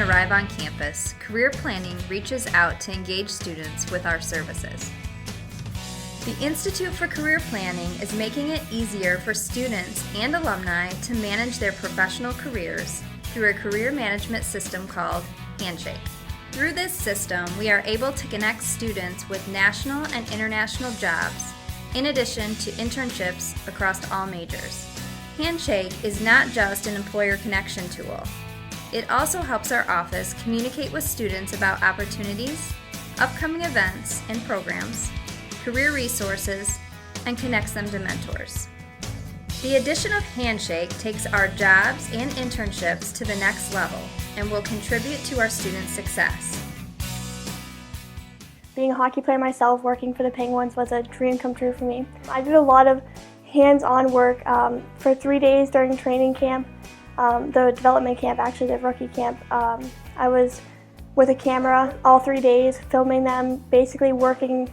children arrive on campus, Career Planning reaches out to engage students with our services. The Institute for Career Planning is making it easier for students and alumni to manage their professional careers through a career management system called Handshake. Through this system, we are able to connect students with national and international jobs, in addition to internships across all majors. Handshake is not just an employer connection tool. It also helps our office communicate with students about opportunities, upcoming events and programs, career resources, and connects them to mentors. The addition of Handshake takes our jobs and internships to the next level and will contribute to our students' success. Being a hockey player myself, working for the Penguins was a dream come true for me. I did a lot of hands-on work for 3 days during training camp, the development camp, actually the rookie camp. I was with a camera all 3 days, filming them, basically working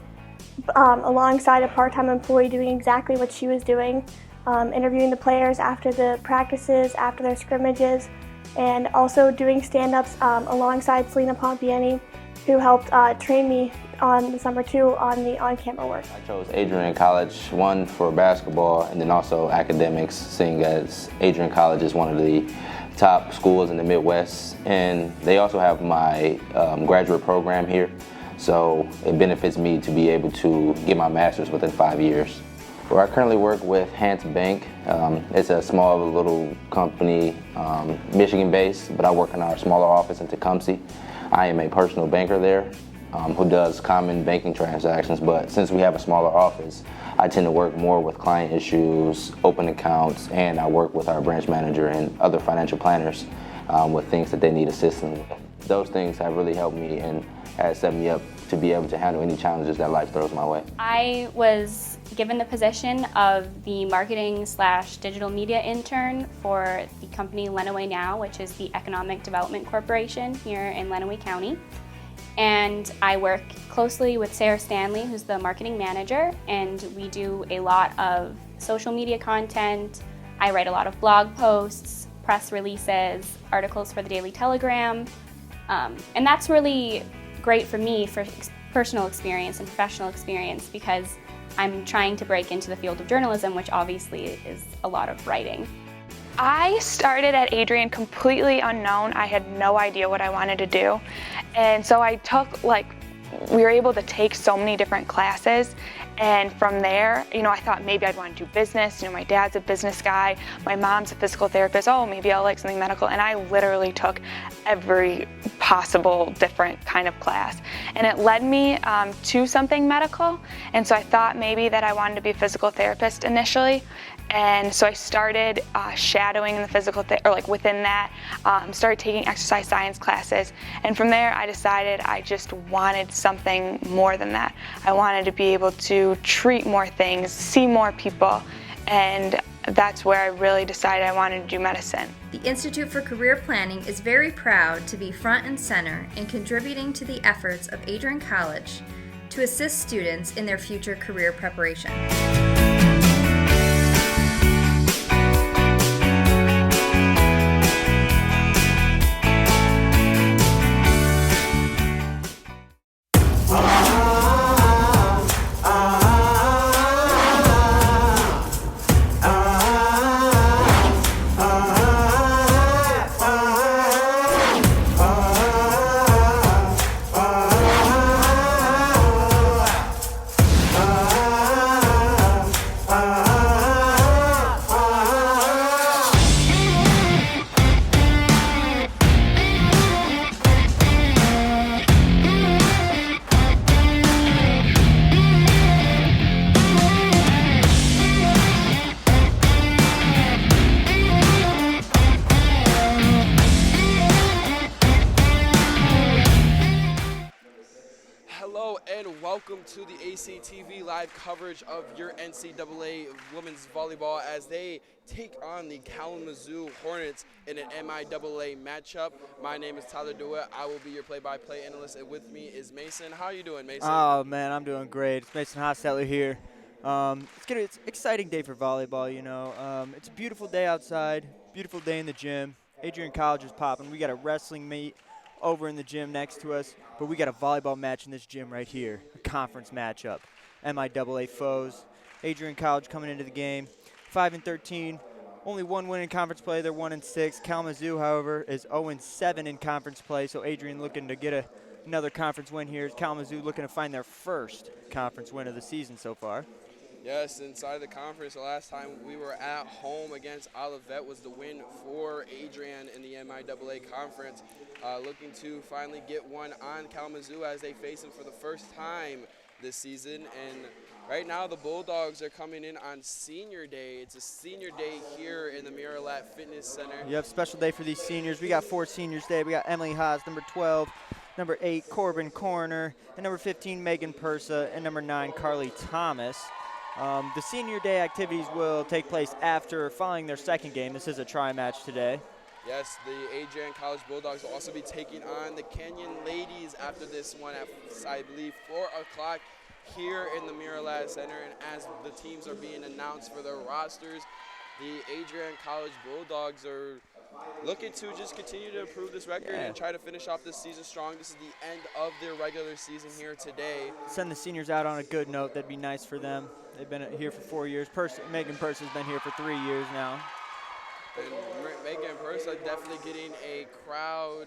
alongside a part-time employee doing exactly what she was doing, interviewing the players after the practices, after their scrimmages, and also doing stand-ups alongside Selena Pompiani, who helped train me on the summer too on the on-camera work. I chose Adrian College, one for basketball and then also academics, seeing as Adrian College is one of the top schools in the Midwest, and they also have my graduate program here. So it benefits me to be able to get my master's within 5 years. Where I currently work with Hans Bank. It's a small little company, Michigan-based, but I work in our smaller office in Tecumseh. I am a personal banker there who does common banking transactions, but since we have a smaller office, I tend to work more with client issues, open accounts, and I work with our branch manager and other financial planners with things that they need assistance with. Those things have really helped me and has set me up to be able to handle any challenges that life throws my way. I was given the position of the marketing/digital media intern for the company Lenawee Now, which is the Economic Development Corporation here in Lenawee County. And I work closely with Sarah Stanley, who's the marketing manager, and we do a lot of social media content. I write a lot of blog posts, press releases, articles for the Daily Telegram, and that's really great for me for personal experience and professional experience because I'm trying to break into the field of journalism, which obviously is a lot of writing. I started at Adrian completely unknown. I had no idea what I wanted to do. And so I took we were able to take so many different classes, and from there, I thought maybe I'd want to do business. My dad's a business guy, my mom's a physical therapist. Oh, maybe I'll like something medical. And I literally took every possible different kind of class, and it led me to something medical. And so I thought maybe that I wanted to be a physical therapist initially. And so I started shadowing in the physical, within that, started taking exercise science classes. And from there, I decided I just wanted something more than that. I wanted to be able to treat more things, see more people, and that's where I really decided I wanted to do medicine. The Institute for Career Planning is very proud to be front and center in contributing to the efforts of Adrian College to assist students in their future career preparation. Welcome to the ACTV live coverage of your NCAA Women's Volleyball as they take on the Kalamazoo Hornets in an MIAA matchup. My name is Tyler DeWitt. I will be your play-by-play analyst, and with me is Mason. How are you doing, Mason? Oh, man, I'm doing great. It's Mason Hostetler here. It's an exciting day for volleyball, It's a beautiful day outside, beautiful day in the gym. Adrian College is popping. We got a wrestling meet over in the gym next to us. But we got a volleyball match in this gym right here, a conference matchup. NCAA foes. Adrian College coming into the game, 5-13. Only one win in conference play. They're 1-6. Kalamazoo, however, is 0-7 in conference play. So Adrian looking to get another conference win here. Kalamazoo looking to find their first conference win of the season so far. Yes, inside the conference, the last time we were at home against Olivet was the win for Adrian in the NCAA conference. Looking to finally get one on Kalamazoo as they face him for the first time this season. And right now the Bulldogs are coming in on senior day. It's a senior day here in the Miralat Fitness Center. Yep, special day for these seniors. We got 4 seniors today. We got Emily Haas, number 12, number 8, Corbin Corner, and number 15, Megan Persa, and number 9, Carly Thomas. The senior day activities will take place following their second game. This is a tri-match today. Yes, the Adrian College Bulldogs will also be taking on the Kenyon Ladies after this one at, I believe, 4 o'clock here in the Miralat Center. And as the teams are being announced for their rosters, the Adrian College Bulldogs are looking to just continue to improve this record and try to finish off this season strong. This is the end of their regular season here today. Send the seniors out on a good note. That'd be nice for them. They've been here for 4 years. Megan Persa has been here for 3 years now. And Megan Persa definitely getting a crowd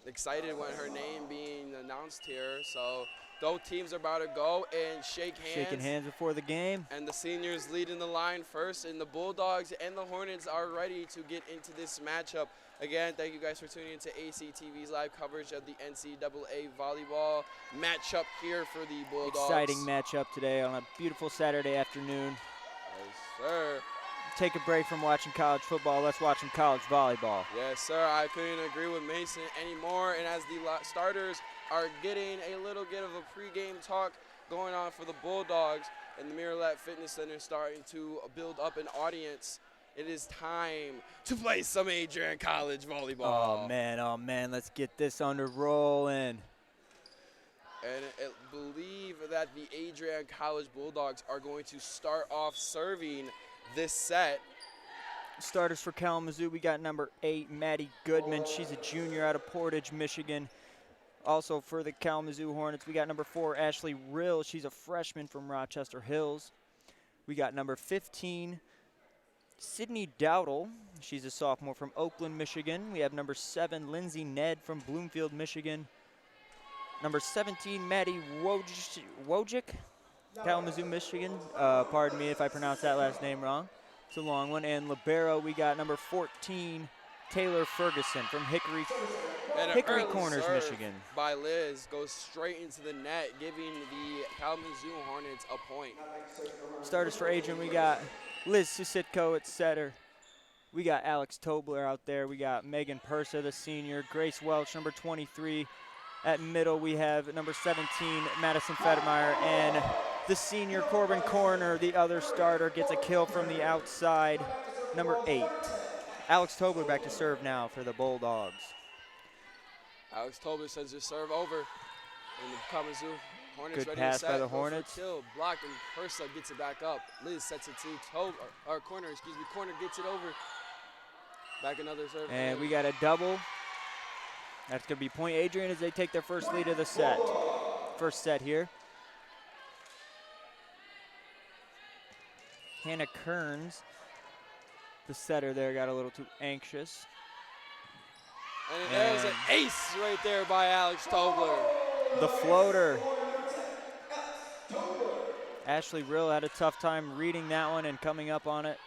excited when her name being announced here. So both teams are about to go and shake hands. Shaking hands before the game. And the seniors leading the line first, and the Bulldogs and the Hornets are ready to get into this matchup. Again, thank you guys for tuning into ACTV's live coverage of the NCAA Volleyball matchup here for the Bulldogs. Exciting matchup today on a beautiful Saturday afternoon. Yes, sir. Take a break from watching college football. Let's watch some college volleyball. Yes, sir. I couldn't agree with Mason anymore. And as the starters are getting a little bit of a pregame talk going on for the Bulldogs, and the Miralat Fitness Center starting to build up an audience, it is time to play some Adrian College volleyball. Oh, man. Let's get this under rolling. And I believe that the Adrian College Bulldogs are going to start off serving this set. Starters for Kalamazoo, we got number 8, Maddie Goodman. She's a junior out of Portage, Michigan. Also for the Kalamazoo Hornets, we got number 4, Ashley Rill. She's a freshman from Rochester Hills. We got number 15, Sydney Dowdle. She's a sophomore from Oakland, Michigan. We have number 7, Lindsay Ned from Bloomfield, Michigan. Number 17, Maddie Wojcik, Kalamazoo, Michigan. Pardon me if I pronounce that last name wrong. It's a long one. And libero, we got number 14, Taylor Ferguson from Hickory Corners, Michigan. By Liz goes straight into the net, giving the Kalamazoo Hornets a point. Starters for Adrian, we got Liz Susitko at setter. We got Alex Tobler out there. We got Megan Persa, the senior. Grace Welch, number 23. At middle, we have number 17, Madison Federmeyer, and the senior Corbin Corner, the other starter, gets a kill from the outside, number 8. Alex Tobler back to serve now for the Bulldogs. Alex Tobler sends his serve over, and the Kalamazoo Hornets Good ready pass to set. by the Hornets. Kill, blocked, and Persa gets it back up. Liz sets it to Corner gets it over. Back another serve. And we got a double. That's going to be point Adrian as they take their first lead of the set. First set here. Hannah Kearns, the setter there, got a little too anxious. And there's an ace right there by Alex Tobler. The floater. Ashley Rill had a tough time reading that one and coming up on it.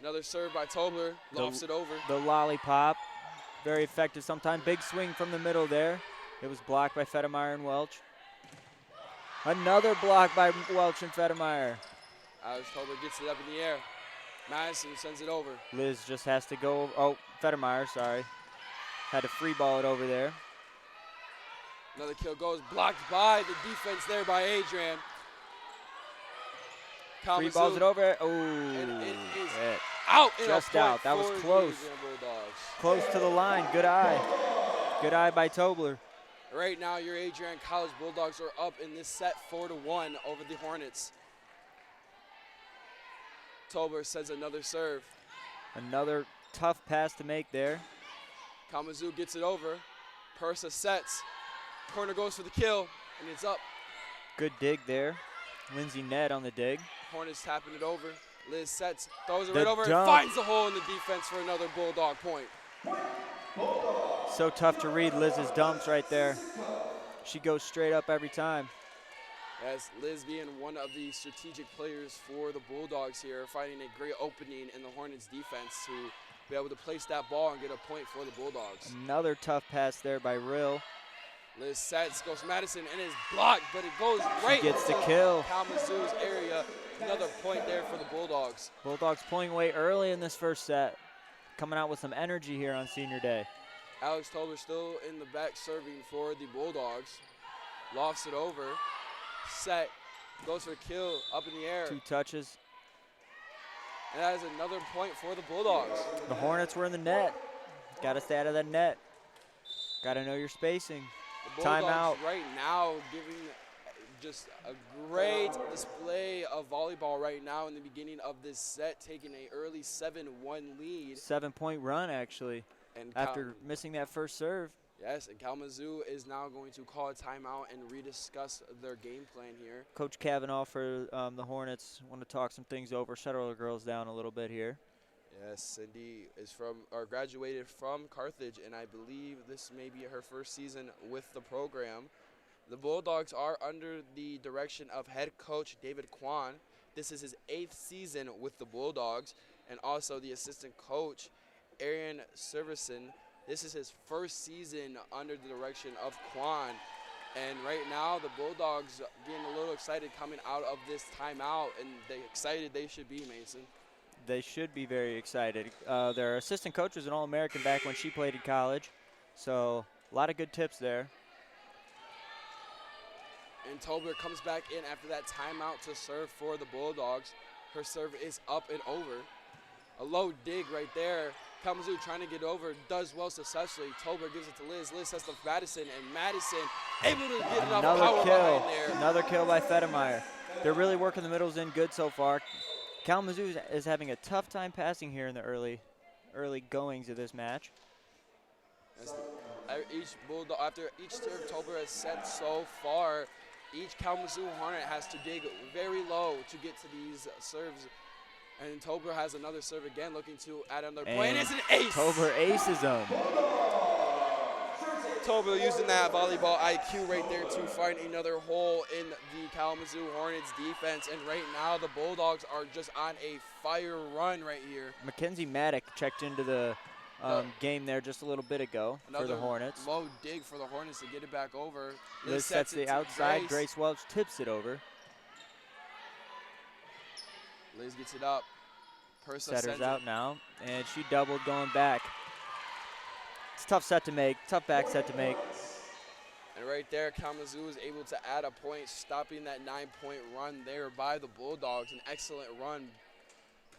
Another serve by Tobler, lofts it over. The lollipop, very effective sometimes. Big swing from the middle there. It was blocked by Federmeyer and Welch. Another block by Welch and Federmeyer. Alex Tobler gets it up in the air. Madison sends it over. Liz just has to go, Federmeyer, sorry. Had to free ball it over there. Another kill goes, blocked by the defense there by Adrian. Free balls it over. Oh, and it is out. Just out. That was close. Close to the line. Good eye. Good eye by Tobler. Right now, your Adrian College Bulldogs are up in this set 4-1 over the Hornets. Tobler sends another serve. Another tough pass to make there. Kalamazoo gets it over. Persa sets. Corner goes for the kill, and it's up. Good dig there. Lindsay Ned on the dig. Hornets tapping it over. Liz sets, throws it The right over, dunk. and finds the hole in the defense for another Bulldog point. So tough to read Liz's dumps right there. She goes straight up every time. As Liz being one of the strategic players for the Bulldogs here, finding a great opening in the Hornets defense to be able to place that ball and get a point for the Bulldogs. Another tough pass there by Rill. Liz sets, goes to Madison, and is blocked, but it goes right gets the into kill. Kalamazoo's area. Another point there for the Bulldogs. Bulldogs pulling away early in this first set. Coming out with some energy here on senior day. Alex Tolber still in the back serving for the Bulldogs. Lofts it over. Set, goes for a kill, up in the air. 2 touches. And that is another point for the Bulldogs. The Hornets were in the net. Got to stay out of that net. Got to know your spacing. The Bulldogs Timeout. right now giving just a great display of volleyball right now in the beginning of this set, taking an early 7-1 lead. 7-point run, actually, And after missing that first serve. Yes, and Kalamazoo is now going to call a timeout and rediscuss their game plan here. Coach Kavanaugh for the Hornets want to talk some things over, settle the girls down a little bit here. Yes, Cindy is graduated from Carthage, and I believe this may be her first season with the program. The Bulldogs are under the direction of head coach David Kwan. This is his 8th season with the Bulldogs, and also the assistant coach, Adrian Servison. This is his first season under the direction of Kwan. And right now, the Bulldogs getting a little excited coming out of this timeout, and they should be, Mason. They should be very excited. Their assistant coach was an All-American back when she played in college, so a lot of good tips there. And Tolber comes back in after that timeout to serve for the Bulldogs. Her serve is up and over. A low dig right there. Kalamazoo trying to get over, does well successfully. Tolber gives it to Liz. Liz sets to Madison, and Madison able to get enough power behind there. Another kill by Fedemeyer. They're really working the middles in good so far. Kalamazoo is having a tough time passing here in the early goings of this match. After each serve Tolber has set so far, each Kalamazoo Hornet has to dig very low to get to these serves. And Tolber has another serve again, looking to add another point. And it's an ace! Tolber aces them. Tolber using that volleyball IQ right there to find another hole in the Kalamazoo Hornets defense. And right now, the Bulldogs are just on a fire run right here. Mackenzie Maddock checked into the game there just a little bit ago for the Hornets. Low dig for the Hornets to get it back over. Liz sets the outside. Grace Welch tips it over. Liz gets it up. Persa Setter's out now, and she doubled going back. It's a tough set to make, tough back set to make. And right there, Kalamazoo is able to add a point, stopping that 9-point run there by the Bulldogs. An excellent run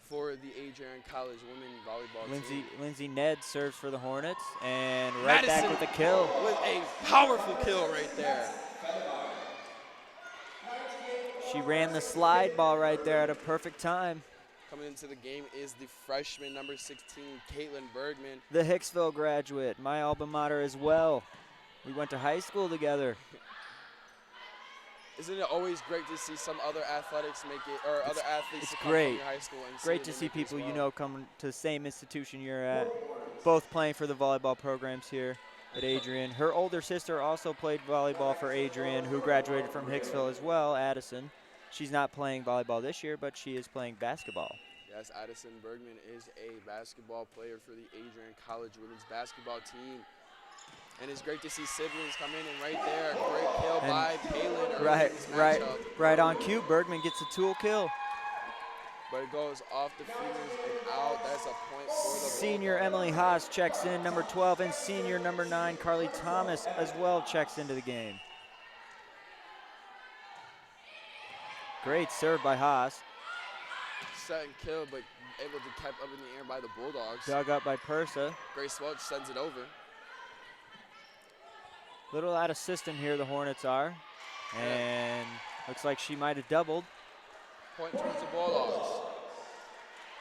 for the Adrian College women volleyball team. Lindsay Ned serves for the Hornets, and right back with a kill. With a powerful kill right there. She ran the slide ball right there at a perfect time. Coming into the game is the freshman, number 16, Caitlin Bergman. The Hicksville graduate, my alma mater as well. We went to high school together. Isn't it always great to see some other athletics make it, or other athletes it's come great. from your high school? And great to see people you know come to the same institution you're at, both playing for the volleyball programs here at Adrian. Her older sister also played volleyball for Adrian, who graduated from Hicksville as well, Addison. She's not playing volleyball this year, but she is playing basketball. Yes, Addison Bergman is a basketball player for the Adrian College women's basketball team. And it's great to see siblings come in, and right there, a great kill by Palin. Right on cue. Bergman gets a tool kill. But it goes off the fingers and out. That's a point for the Senior Bulldogs. Emily Haas checks in, number 12, and senior number 9, Carly Thomas, as well checks into the game. Great serve by Haas. Set and kill, but able to keep up in the air by the Bulldogs. Dug up by Persa. Grace Welch sends it over. Little out of system here, the Hornets are. And looks like she might have doubled. Point towards the Bulldogs.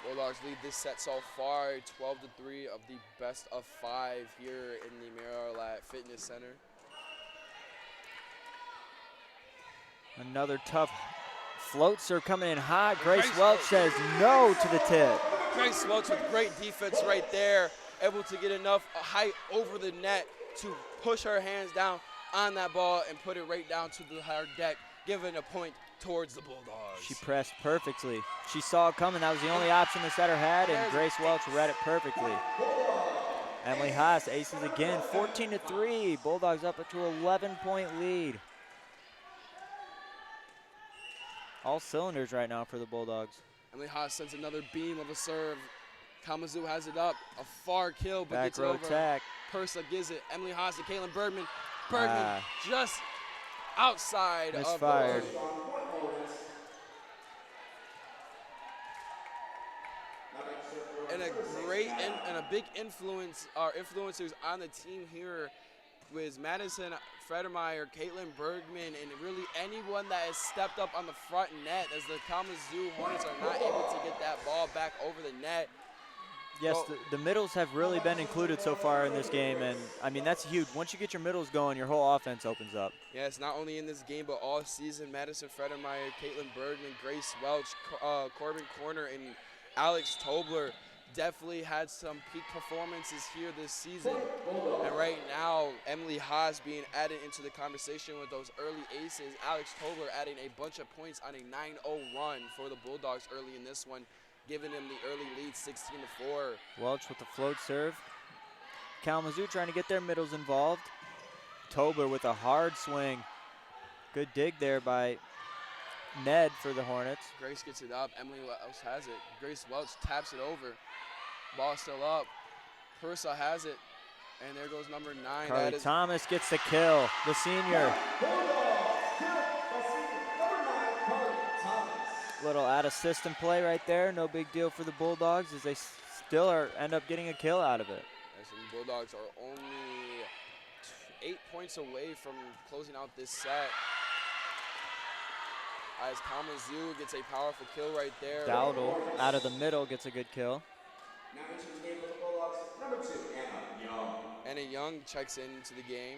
Bulldogs lead this set so far, 12-3 of the best of 5 here in the Maryland Fitness Center. Another tough float serve coming in hot. Grace Welch says no to the tip. Grace Welch with great defense right there, able to get enough height over the net to push her hands down on that ball and put it right down to the hard deck, giving a point towards the Bulldogs. She pressed perfectly. She saw it coming. That was the only option the setter had, and Grace Welch read it perfectly. Emily Haas aces again, 14-3. Bulldogs up to an 11-point lead. All cylinders right now for the Bulldogs. Emily Haas sends another beam of a serve. Kalamazoo has it up, a far kill, but Back gets it row over. attack. Pursa gives it. Emily Haas to Caitlin Bergman. Bergman just outside misfired. of the line. And a great and a big influence, our influencers on the team here with Madison Fredermeyer, Caitlin Bergman, and really anyone that has stepped up on the front net as the Kalamazoo Hornets are not able to get that ball back over the net. Yes, the middles have really been included so far in this game, and I mean that's huge. Once you get your middles going, your whole offense opens up. Yes, not only in this game, but all season. Madison Fredermeyer, Caitlin Bergman, Grace Welch, Corbin Corner, and Alex Tobler definitely had some peak performances here this season. And right now, Emily Haas being added into the conversation with those early aces. Alex Tobler adding a bunch of points on a 9-0 run for the Bulldogs early in this one, giving them the early lead 16-4. Welch with the float serve. Kalamazoo trying to get their middles involved. Tobler with a hard swing. Good dig there by Ned for the Hornets. Grace gets it up. Emily Welch has it. Grace Welch taps it over. Ball still up. Pursa has it. And there goes number 9. Carly Thomas gets the kill, the senior. Little out of system play right there. No big deal for the Bulldogs as they still end up getting a kill out of it. Yes, and the Bulldogs are only 8 points away from closing out this set. As Kalamazoo gets a powerful kill right there. Dowdle out of the middle gets a good kill. Now into the game for the Bulldogs, number 2, Anna Young. Anna Young checks into the game.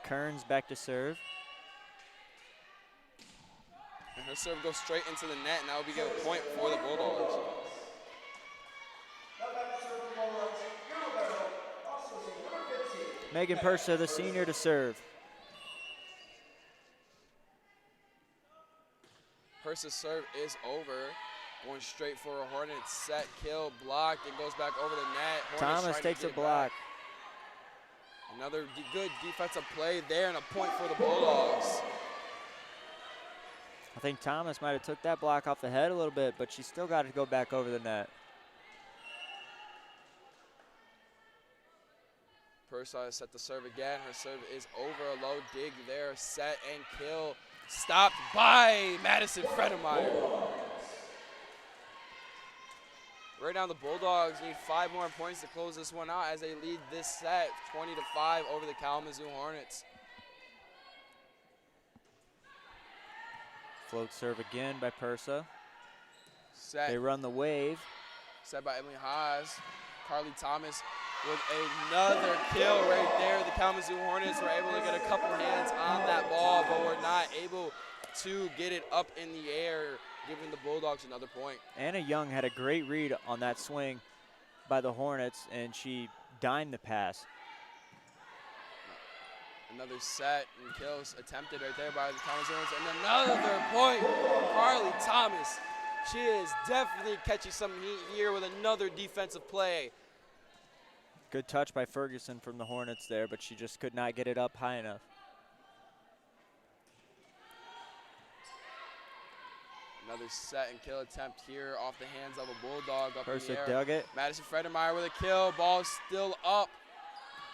Kearns back to serve. And her serve goes straight into the net, and that will be a point for the Bulldogs. Now back to serve the Bulldogs, Yellow Barrel, also number 15. Megan Pursa, the senior, to serve. Pursa's serve is over. Going straight for a Hornets set, kill, blocked, and goes back over the net. Hornets Thomas takes a it block. back. Another good defensive play there and a point for the Bulldogs. I think Thomas might have took that block off the head a little bit, but she still got to go back over the net. Pursa set the serve again. Her serve is over. A low dig there. Set and kill. Stopped by Madison Fredermeyer. Right now, the Bulldogs need 5 more points to close this one out as they lead this set 20-5 over the Kalamazoo Hornets. Float serve again by Pursa. Set. They run the wave. Set by Emily Haas. Carly Thomas with another kill right there. The Kalamazoo Hornets were able to get a couple hands on that ball, but were not able to get it up in the air, giving the Bulldogs another point. Anna Young had a great read on that swing by the Hornets, and she dimed the pass. Another set and kills attempted right there by the Kalamazoo Hornets, and another point. Carly Thomas, she is definitely catching some heat here with another defensive play. Good touch by Ferguson from the Hornets there, but she just could not get it up high enough. Another set and kill attempt here off the hands of a Bulldog up in the Pursa air. dug it. Madison Fredermeyer with a kill. Ball still up.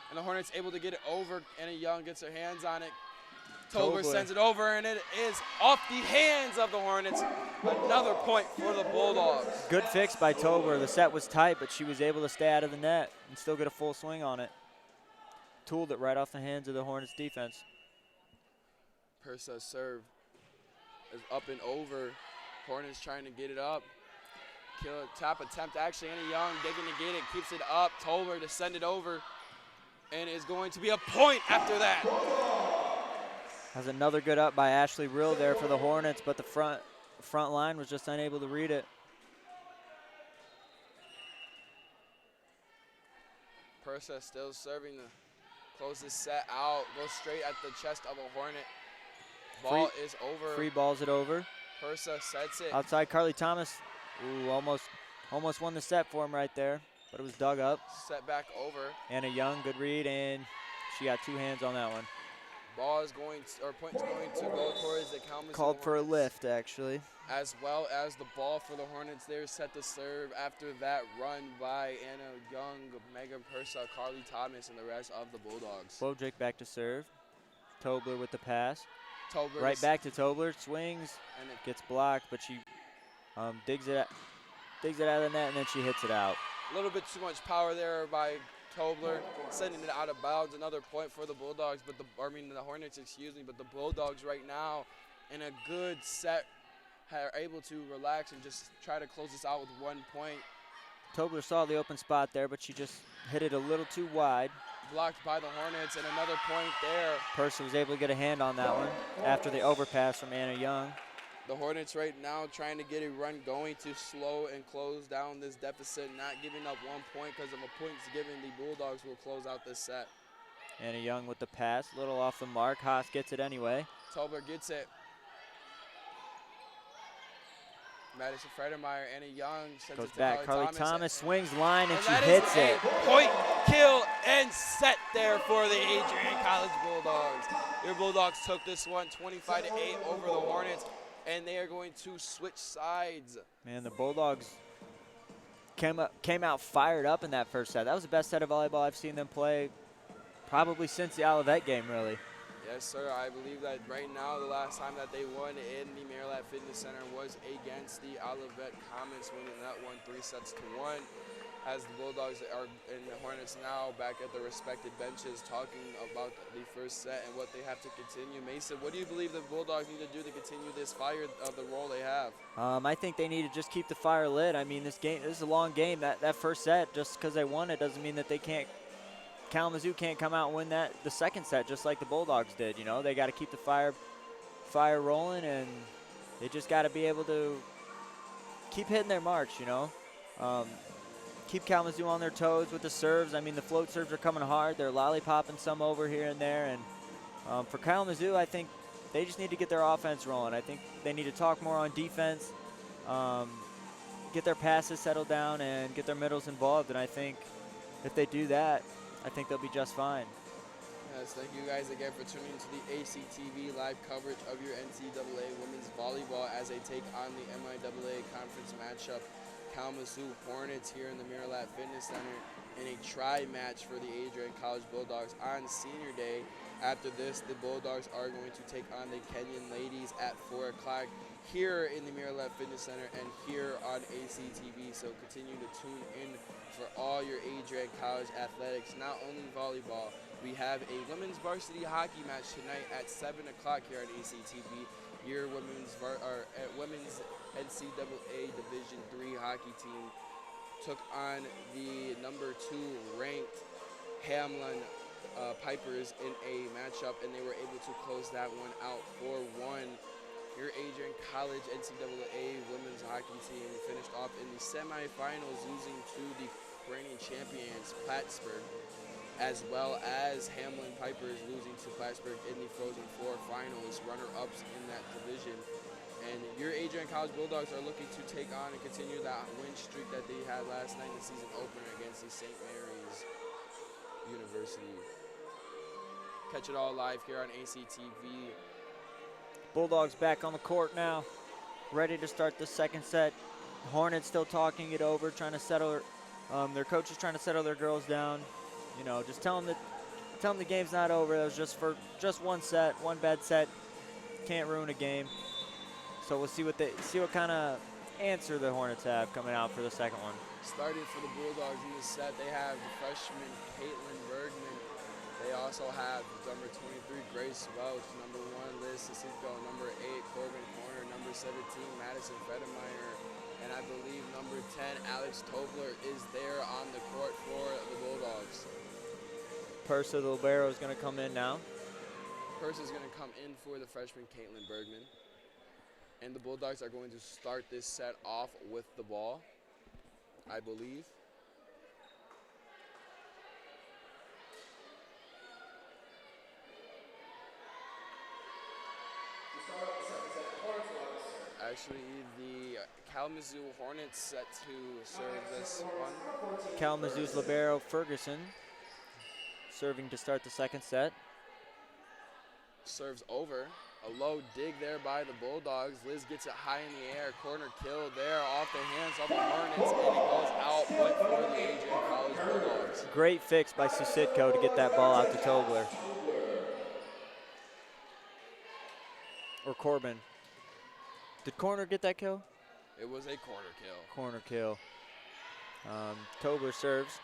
And the Hornets able to get it over. Anna Young gets her hands on it. Tobler sends it over, and it is off the hands of the Hornets. Another point for the Bulldogs. Good fix by Tobler. The set was tight, but she was able to stay out of the net and still get a full swing on it. Tooled it right off the hands of the Hornets defense. Pursa's serve is up and over. Hornets trying to get it up. Kill tap attempt actually. Anna Young digging to get it, keeps it up. Tolber to send it over, and is going to be a point after that. Has another good up by Ashley Rill there for the Hornets, but the front line was just unable to read it. Persa still serving to close this set out. Goes straight at the chest of a Hornet. Ball is over. Free balls it over. Persa sets it. Outside Carly Thomas. Ooh, almost won the set for him right there, but it was dug up. Set back over. Anna Young, good read, and she got two hands on that one. Ball is going to, or point's going to go towards the Kalamazoo Called for a Hornets, lift, actually. as well as the ball for the Hornets there, set to serve after that run by Anna Young, Megan Persa, Carly Thomas, and the rest of the Bulldogs. Wojcik back to serve. Tobler with the pass. Tobler Right back to Tobler, swings, and it gets blocked, but she digs it out of the net, and then she hits it out. a little bit too much power there by Tobler, sending it out of bounds. Another point for the Bulldogs, but the Hornets, excuse me. But the Bulldogs right now, in a good set, are able to relax and just try to close this out with 1 point. Tobler saw the open spot there, but she just hit it a little too wide. Blocked by the Hornets, and another point there. Persa was able to get a hand on that one after the overpass from Anna Young. The Hornets right now trying to get a run going to slow and close down this deficit, not giving up 1 point, because if a point's given, the Bulldogs will close out this set. Anna Young with the pass, a little off the mark. Haas gets it anyway. Tobler gets it. Madison Fredermeyer, Anna Young sends Goes it to back. Carly Thomas. Thomas swings line, and she that hits is it. a point, kill, and set there for the Adrian College Bulldogs. Your Bulldogs took this one 25-8 over the Hornets, and they are going to switch sides. Man, the Bulldogs came out fired up in that first set. That was the best set of volleyball I've seen them play probably since the Olivet game, really. Yes, sir. I believe that right now the last time that they won in the Maryland Fitness Center was against the Olivet Comets, winning that one 3-1. As the Bulldogs and the Hornets now back at their respective benches talking about the first set and what they have to continue. Mason, what do you believe the Bulldogs need to do to continue this fire of the role they have? I think they need to just keep the fire lit. I mean, this is a long game. That first set, just because they won it doesn't mean that they can't. Kalamazoo can't come out and win the second set just like the Bulldogs did. You know, they got to keep the fire rolling, and they just got to be able to keep hitting their marks. You know, keep Kalamazoo on their toes with the serves. I mean, the float serves are coming hard. They're lollipopping some over here and there, and for Kalamazoo, I think they just need to get their offense rolling. I think they need to talk more on defense, get their passes settled down, and get their middles involved. And I think if they do that, I think they'll be just fine. Yes, thank you guys again for tuning into the ACTV live coverage of your NCAA women's volleyball as they take on the MIAA conference matchup. Kalamazoo Hornets here in the Maryland Fitness Center in a tri-match for the Adrian College Bulldogs on Senior Day. After this, the Bulldogs are going to take on the Kenyan Ladies at 4 o'clock here in the Maryland Fitness Center and here on ACTV. So continue to tune in for all your Adrian College athletics, not only volleyball. We have a women's varsity hockey match tonight at 7 o'clock here on ACTV. Your women's NCAA Division III hockey team took on the number 2 ranked Hamlin Pipers in a matchup, and they were able to close that one out 4-1. Your Adrian College NCAA women's hockey team finished off in the semifinals, losing to the reigning champions Plattsburgh, as well as Hamlin Pipers losing to Plattsburgh in the Frozen Four finals, runner-ups in that division. And your Adrian College Bulldogs are looking to take on and continue that win streak that they had last night in the season opener against the St. Mary's University. Catch it all live here on ACTV. Bulldogs back on the court now, ready to start the second set. Hornets still talking it over, trying to settle their coaches trying to settle their girls down. You know, just tell them the game's not over. It was just one set, one bad set. Can't ruin a game. So we'll see what kind of answer the Hornets have coming out for the second one. Starting for the Bulldogs in this set, they have the freshman Caitlin Bergman. They also have number 23 Grace Welch, number 1 Liz Cicco, number 8 Corbin Corner, number 17 Madison Fredermeyer, And I believe number 10, Alex Tobler, is there on the court for the Bulldogs. Pursa, the libero, is going to come in now. Pursa is going to come in for the freshman Caitlin Bergman. And the Bulldogs are going to start this set off with the ball, I believe. Actually, the Kalamazoo Hornets set to serve this one. Kalamazoo's libero, Ferguson, serving to start the second set. Serves over. A low dig there by the Bulldogs. Liz gets it high in the air. Corner kill there off the hands of the Hornets, and it goes out. Point for the Adrian College Bulldogs. Great fix by Susitko to get that ball out to Tobler. Or Corbin. Did Corner get that kill? It was a corner kill. Corner kill. Tobler serves.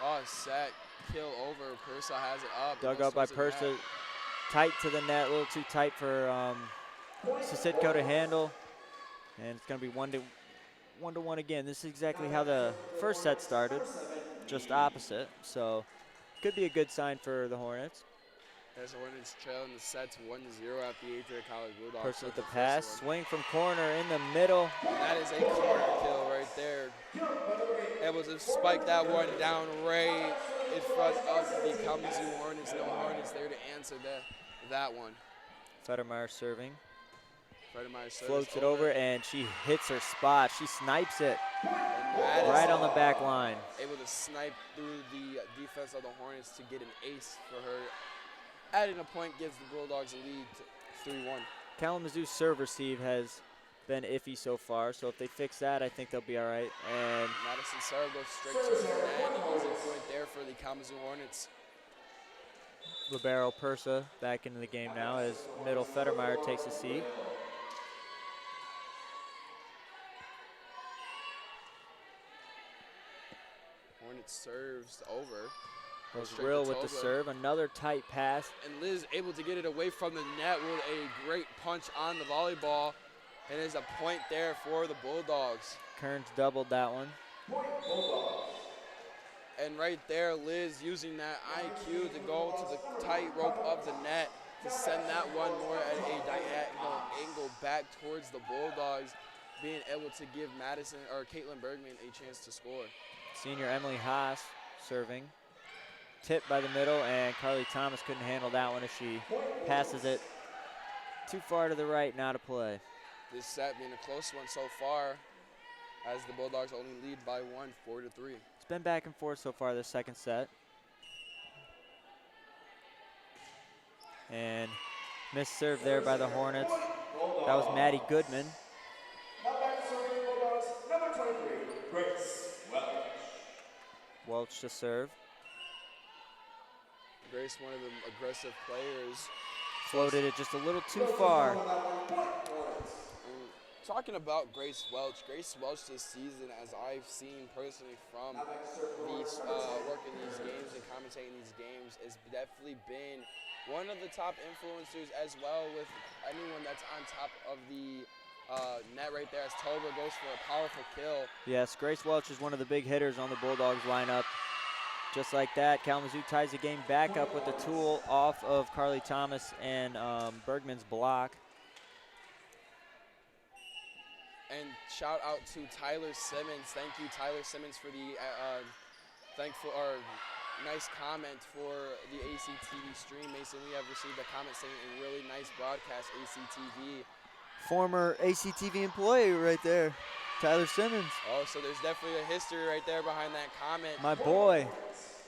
Oh, set. Kill over. Pursa has it up. Dug up by Pursa. Tight to the net. A little too tight for Susitko to handle. And it's going to be 1-1 again. This is exactly how the first set started. Just opposite. So could be a good sign for the Hornets. As the Hornets trail in the sets 1-0 at the Adrian College Bulldogs. Pursa with the pass. Swing from corner in the middle. That is a corner kill right there. Able to spike that one down right in front of the Kalamazoo Hornets. No Hornets there to answer that one. Federmeyer serving. Federmeyer floats it over, and she hits her spot. She snipes it right on the back line. Able to snipe through the defense of the Hornets to get an ace for her. Adding a point gives the Bulldogs a lead 3-1. Kalamazoo's serve receive has been iffy so far, so if they fix that, I think they'll be all right. And Madison serve goes straight to the net. Easy point there for the Kalamazoo Hornets. libero Pursa back into the game now as middle Federmeyer takes a seat. Hornets serves over. Goes Rill with the serve, another tight pass. And Liz able to get it away from the net with a great punch on the volleyball. And there's a point there for the Bulldogs. Kearns doubled that one. And right there, Liz using that IQ to go to the tightrope of the net to send that one more at a diagonal angle back towards the Bulldogs, being able to give Caitlin Bergman a chance to score. Senior Emily Haas serving. Tipped by the middle, and Carly Thomas couldn't handle that one as she passes it too far to the right, not a play. This set being a close one so far, as the Bulldogs only lead by 1, 4-3. It's been back and forth so far this second set. And missed serve there by the Hornets. That was Maddie Goodman. Now back to serving Bulldogs, number 23, Grace Welch. Welch to serve. Grace, one of the aggressive players. Floated it just a little too far. Talking about Grace Welch this season, as I've seen personally from these working these games and commentating these games, has definitely been one of the top influencers as well with anyone that's on top of the net right there as Tobler goes for a powerful kill. Yes, Grace Welch is one of the big hitters on the Bulldogs lineup. Just like that, Kalamazoo ties the game back up with the tool off of Carly Thomas and Bergman's block. And shout out to Tyler Simmons. Thank you, Tyler Simmons, for the nice comment for the ACTV stream. Mason, we have received a comment saying a really nice broadcast, ACTV. Former ACTV employee right there, Tyler Simmons. Oh, so there's definitely a history right there behind that comment. My boy.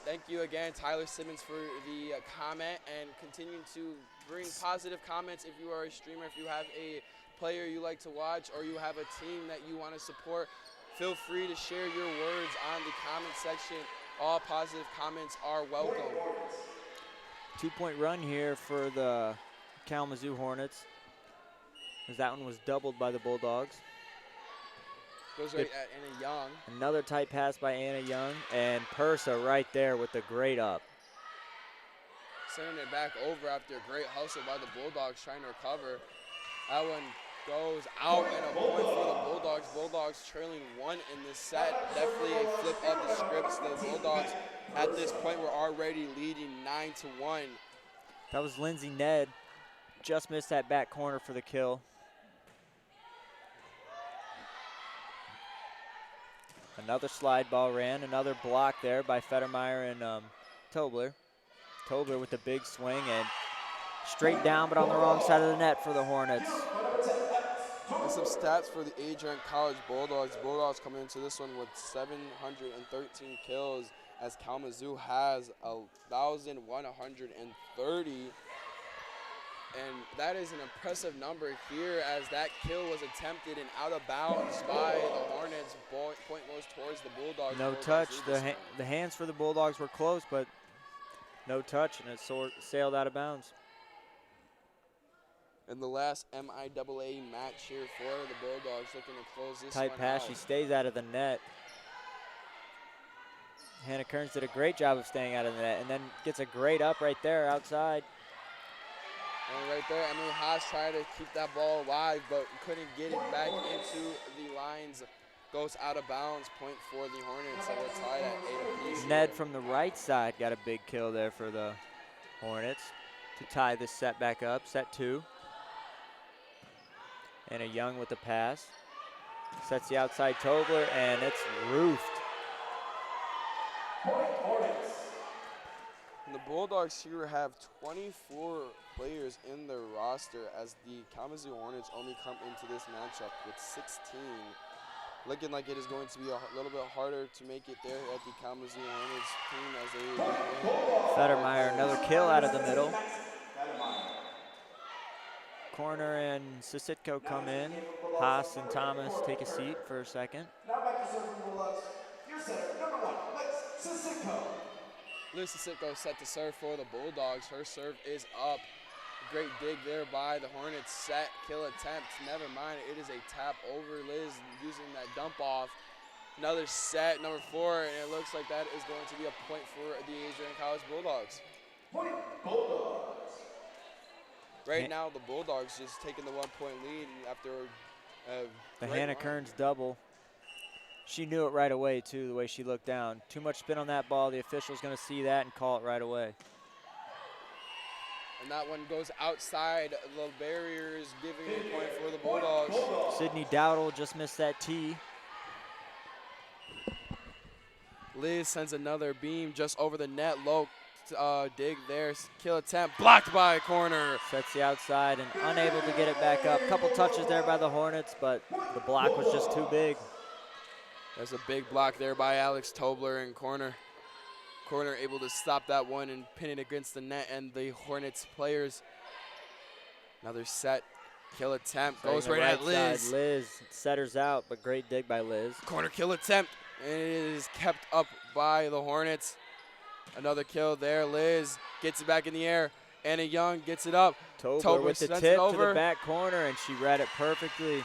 Thank you again, Tyler Simmons, for the comment, and continue to bring positive comments if you are a streamer, if you have a player you like to watch, or you have a team that you want to support. Feel free to share your words on the comment section. All positive comments are welcome. 2-point run here for the Kalamazoo Hornets, as that one was doubled by the Bulldogs. Goes right at Anna Young. Another tight pass by Anna Young, and Pursa right there with the great up. Sending it back over after a great hustle by the Bulldogs trying to recover. That one goes out, and a point for the Bulldogs. Bulldogs trailing 1 in this set. Definitely a flip of the scripts. The Bulldogs at this point were already leading 9-1. That was Lindsay Ned. Just missed that back corner for the kill. Another slide ball ran, another block there by Federmeyer and Tobler. Tobler with the big swing and straight down, but on the wrong side of the net for the Hornets. And some stats for the Adrian College Bulldogs. Bulldogs coming into this one with 713 kills, as Kalamazoo has 1,130. And that is an impressive number here, as that kill was attempted and out of bounds by the Hornets. Point goes towards the Bulldogs. No touch. The hands for the Bulldogs were close, but no touch, and it sailed out of bounds. In the last MIAA match here for the Bulldogs, looking to close this Tight one pass. out. She stays out of the net. Hannah Kearns did a great job of staying out of the net, and then gets a great up right there outside. And right there, Emily Haas tried to keep that ball alive, but couldn't get it back into the lines. Goes out of bounds. Point for the Hornets, and we're tied at 8 apiece. Ned from the right side got a big kill there for the Hornets to tie this set back up. Set 2. And a Young with the pass. Sets the outside Tobler, and it's roofed. And the Bulldogs here have 24 players in their roster, as the Kalamazoo Hornets only come into this matchup with 16. Looking like it is going to be a little bit harder to make it there at the Kalamazoo Hornets team, as they Federmeyer, another kill out of the middle. Corner and Sisitko come in. Haas and Thomas take a seat for a second. Now back to serve from the Bulldogs. Your setter, number 1, Liz Sisitko. Liz Sisitko set to serve for the Bulldogs. Her serve is up. Great dig there by the Hornets. Set, kill attempt. Never mind, it is a tap over. Liz using that dump off. Another set, number 4, and it looks like that is going to be a point for the Adrian College Bulldogs. Point Bulldogs. Right now, the Bulldogs just taking the 1-point lead after the Hannah Kearns double. She knew it right away, too, the way she looked down. Too much spin on that ball. The official's going to see that and call it right away. And that one goes outside the barriers, giving a point for the Bulldogs. Sydney Dowdle just missed that tee. Liz sends another beam just over the net. Low dig there. Kill attempt. Blocked by a corner. Sets the outside and unable to get it back up. Couple touches there by the Hornets, but the block was just too big. There's a big block there by Alex Tobler in corner. Corner able to stop that one and pin it against the net, and the Hornets players. Another set. Kill attempt. Goes right at Liz. Side. Liz setters out, but great dig by Liz. Corner kill attempt. And it is kept up by the Hornets. Another kill there. Liz gets it back in the air. Anna Young gets it up. Tobler with the tip to the back corner, and she read it perfectly.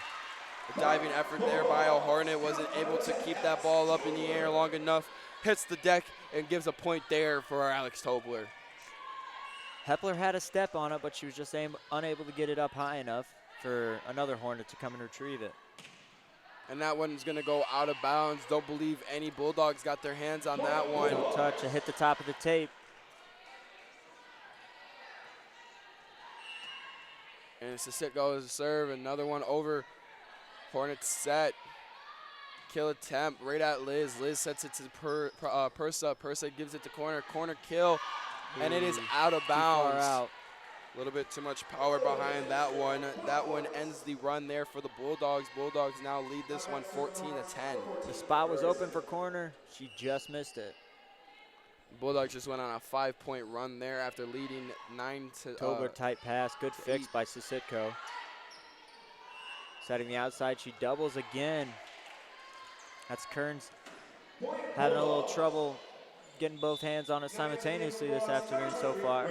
The diving effort there by a Hornet wasn't able to keep that ball up in the air long enough. Hits the deck and gives a point there for Alex Tobler. Hepler had a step on it, but she was just unable to get it up high enough for another Hornet to come and retrieve it. And that one's going to go out of bounds. Don't believe any Bulldogs got their hands on that one. No touch. It hit the top of the tape. And Sisitko is a serve. Another one over. Hornets set. Kill attempt right at Liz. Liz sets it to Persa. Persa gives it to corner. Corner kill. And it is out of bounds. Too far out. A little bit too much power behind that one. That one ends the run there for the Bulldogs. Bulldogs now lead this one 14-10. The spot was open for corner. She just missed it. Bulldogs just went on a 5-point run there after leading 9-. Tobler tight pass. Good fix 8. by Sisitko. Setting the outside. She doubles again. That's Kearns having a little trouble getting both hands on it simultaneously this afternoon so far.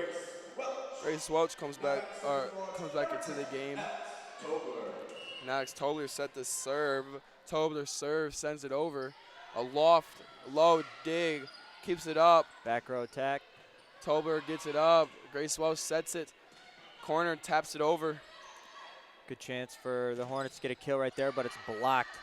Grace Welch comes back into the game. And Alex Tobler set the serve. Tobler serve, sends it over. A low dig, keeps it up. Back row attack. Tobler gets it up. Grace Welch sets it. Corner taps it over. Good chance for the Hornets to get a kill right there, but it's blocked.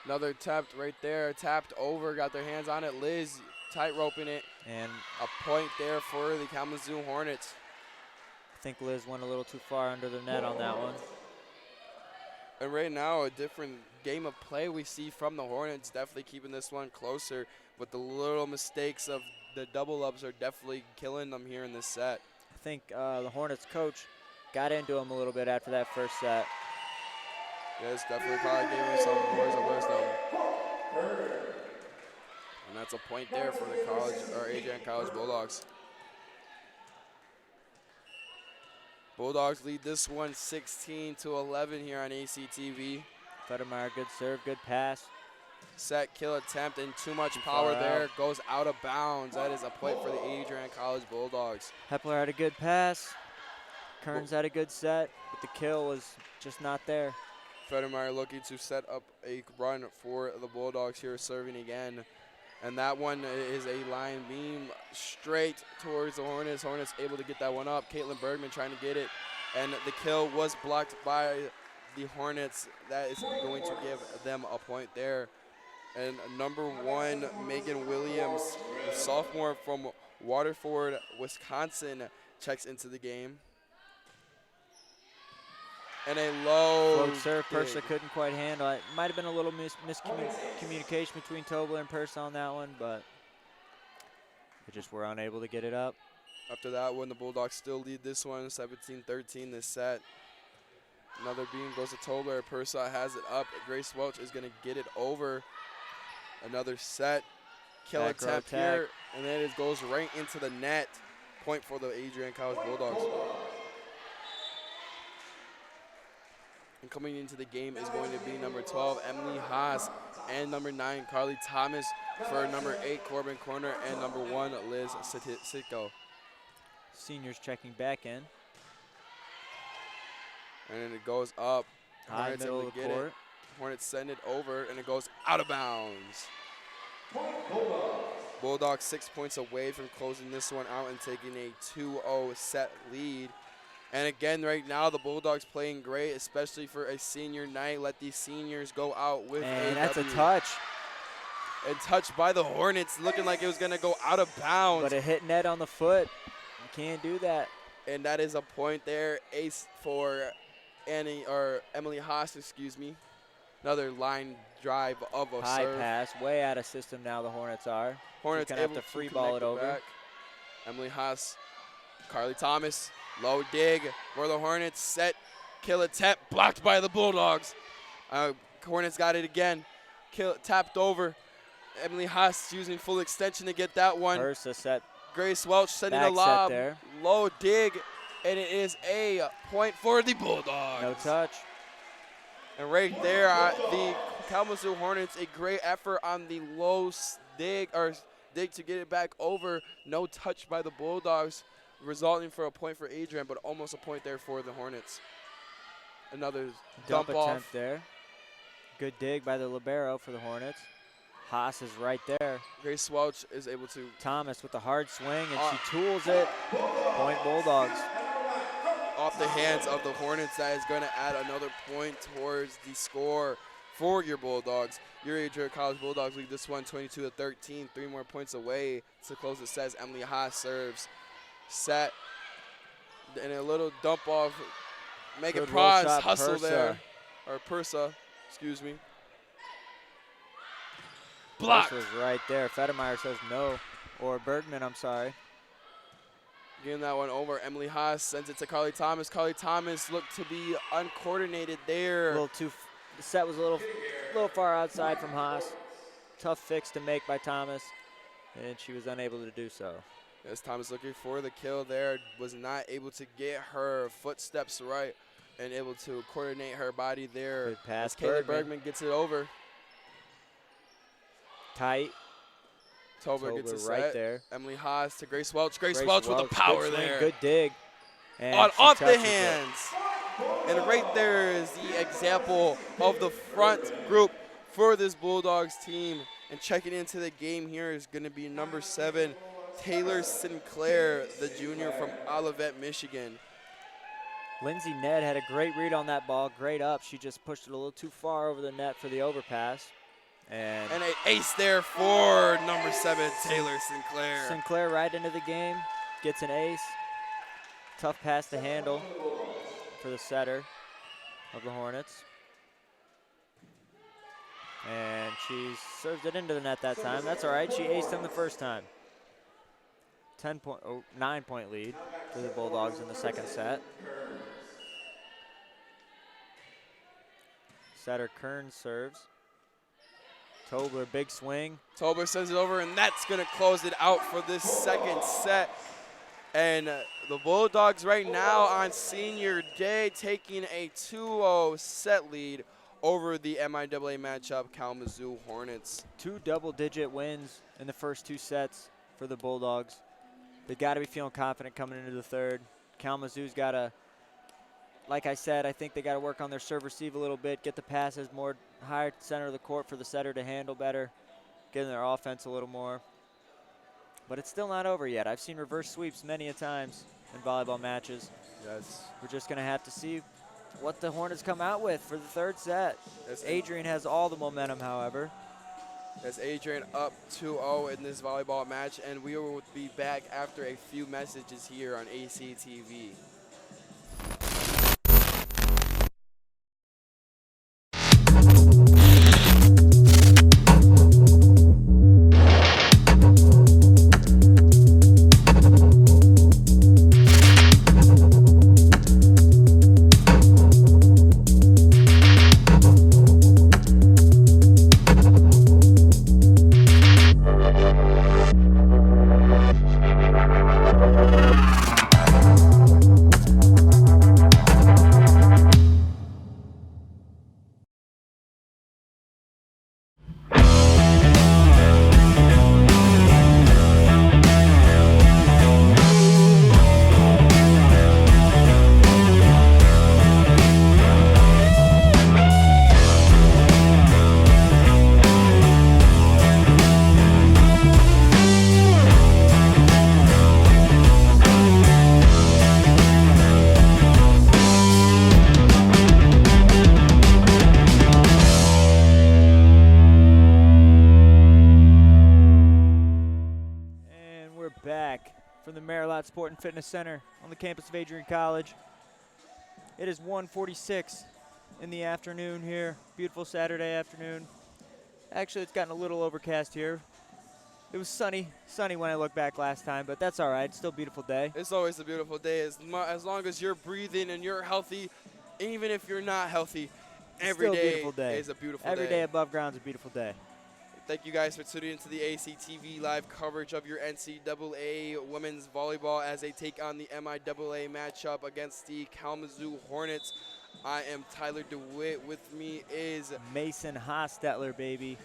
Another tapped right there, tapped over, got their hands on it. Liz tight-roping it. And a point there for the Kalamazoo Hornets. I think Liz went a little too far under the net on that one. And right now, a different game of play we see from the Hornets, definitely keeping this one closer, but the little mistakes of the double-ups are definitely killing them here in this set. I think the Hornets coach got into him a little bit after that first set. Yes, definitely probably gave him some words of wisdom. And that's a point there for the Adrian College Bulldogs. Bulldogs lead this one 16-11 here on ACTV. Federmeyer, good serve, good pass. Set kill attempt and too much power there. Goes out of bounds. That is a point for the Adrian College Bulldogs. Hepler had a good pass. Kearns had a good set, but the kill was just not there. Federmeyer looking to set up a run for the Bulldogs here, serving again. And that one is a line beam straight towards the Hornets. Hornets able to get that one up. Caitlin Bergman trying to get it. And the kill was blocked by the Hornets. That is going to give them a point there. And number 1, Megan Williams, a sophomore from Waterford, Wisconsin, checks into the game. And a low float serve. Persa couldn't quite handle it. Might have been a little miscommunication between Tobler and Persa on that one, but they just were unable to get it up. After that one, the Bulldogs still lead this one, 17-13 this set. Another beam goes to Tobler. Persa has it up. Grace Welch is going to get it over. Another set. Kill attempt here, and then it goes right into the net. Point for the Adrian College Bulldogs. And coming into the game is going to be number 12, Emily Haas, and number 9, Carly Thomas, for number 8, Corbin Corner, and number 1, Liz Sitko. Seniors checking back in. And then it goes up. High middle of the court. Hornets send it over, and it goes out of bounds. Bulldogs 6 points away from closing this one out and taking a 2-0 set lead. And again, right now, the Bulldogs playing great, especially for a senior night. Let these seniors go out with and that's a touch. And touched by the Hornets, looking like it was going to go out of bounds. But it hit net on the foot. You can't do that. And that is a point there. Ace for Emily Haas, excuse me. Another line drive of a high serve. pass, way out of system now the Hornets are. Hornets going to have to free ball it over. Back. Emily Haas, Carly Thomas. Low dig for the Hornets. Set, kill attempt, blocked by the Bulldogs. Hornets got it again. Tapped over. Emily Haas using full extension to get that one. Versa set. Grace Welch sending a lob. Low dig, and it is a point for the Bulldogs. No touch. And right there, the Kalamazoo Hornets, a great effort on the low dig to get it back over. No touch by the Bulldogs, resulting for a point for Adrian, but almost a point there for the Hornets. Another dump attempt off there. Good dig by the libero for the Hornets. Haas is right there. Grace Welch is able to. Thomas with the hard swing, and she tools it. Point Bulldogs. Off the hands of the Hornets, that is going to add another point towards the score for your Bulldogs. Your Adrian College Bulldogs lead this one 22-13. 3 more points away to close it. Says Emily Haas serves. Set. And a little dump off. Megan Pross hustle there. Or Persa, excuse me. Blocked. This was right there. Federmeyer says no. Or Bergman, I'm sorry. Getting that one over. Emily Haas sends it to Carly Thomas. Carly Thomas looked to be uncoordinated there. The set was a little far outside from Haas. Tough fix to make by Thomas, and she was unable to do so. Yes, Thomas looking for the kill there. Was not able to get her footsteps right and able to coordinate her body there. Good pass. Kayla Bergman gets it over. Tight. Tobler gets it right set. There. Emily Haas to Grace Welch. Grace Welch with the power there. Good dig. And off the hands. And right there is the example of the front group for this Bulldogs team. And checking into the game here is going to be number 7, Taylor Sinclair, the junior from Olivet, Michigan. Lindsay Ned had a great read on that ball, great up. She just pushed it a little too far over the net for the overpass. And an ace there for number 7, Taylor Sinclair. Sinclair right into the game, gets an ace. Tough pass to handle for the setter of the Hornets. And she serves it into the net that time. That's all right, she aced him the first time. 9-point lead for the Bulldogs in the second set. Setter Kern serves. Tobler, big swing. Tobler sends it over, and that's going to close it out for this second set. And the Bulldogs right now on senior day taking a 2-0 set lead over the MIAA matchup, Kalamazoo Hornets. 2 double-digit wins in the first 2 sets for the Bulldogs. They got to be feeling confident coming into the third. Kalamazoo's got to, like I said, I think they got to work on their serve receive a little bit, get the passes more higher center of the court for the setter to handle better, get in their offense a little more. But it's still not over yet. I've seen reverse sweeps many a times in volleyball matches. Yes. We're just going to have to see what the Hornets come out with for the third set. Adrian has all the momentum, however. As Adrian up 2-0 in this volleyball match, and we will be back after a few messages here on ACTV. Sport and Fitness Center on the campus of Adrian College. It is 1:46 in the afternoon here. Beautiful Saturday afternoon. Actually, it's gotten a little overcast here. It was sunny when I looked back last time, but that's all right. It's still a beautiful day. It's always a beautiful day as long as you're breathing and you're healthy. Even if you're not healthy, every day is a beautiful day. Every day above ground is a beautiful day. Thank you guys for tuning into the ACTV live coverage of your NCAA women's volleyball as they take on the MIAA matchup against the Kalamazoo Hornets. I am Tyler DeWitt. With me is Mason Hostetler, baby.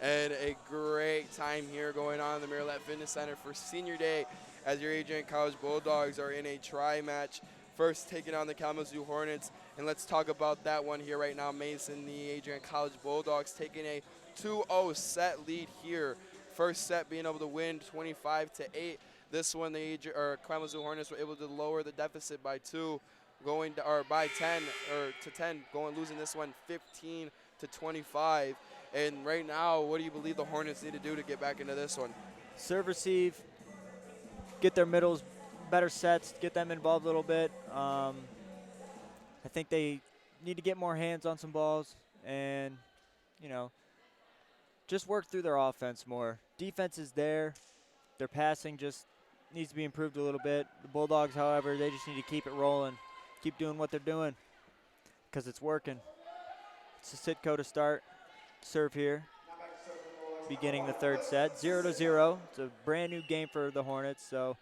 And a great time here going on in the Maryland Fitness Center for senior day as your Adrian College Bulldogs are in a tri-match. First taking on the Kalamazoo Hornets. And let's talk about that one here right now. Mason, the Adrian College Bulldogs taking a 2-0 set lead here. First set being able to win 25-8. This one, the Kalamazoo Hornets were able to lower the deficit by 2, by 10 to 10, losing this one 15-25. And right now, what do you believe the Hornets need to do to get back into this one? Serve receive, get their middles better sets, get them involved a little bit. I think they need to get more hands on some balls and, just work through their offense more. Defense is there. Their passing just needs to be improved a little bit. The Bulldogs, however, they just need to keep it rolling, keep doing what they're doing because it's working. It's a Sitco to start. Serve here. Beginning the third set, 0-0. It's a brand new game for the Hornets, so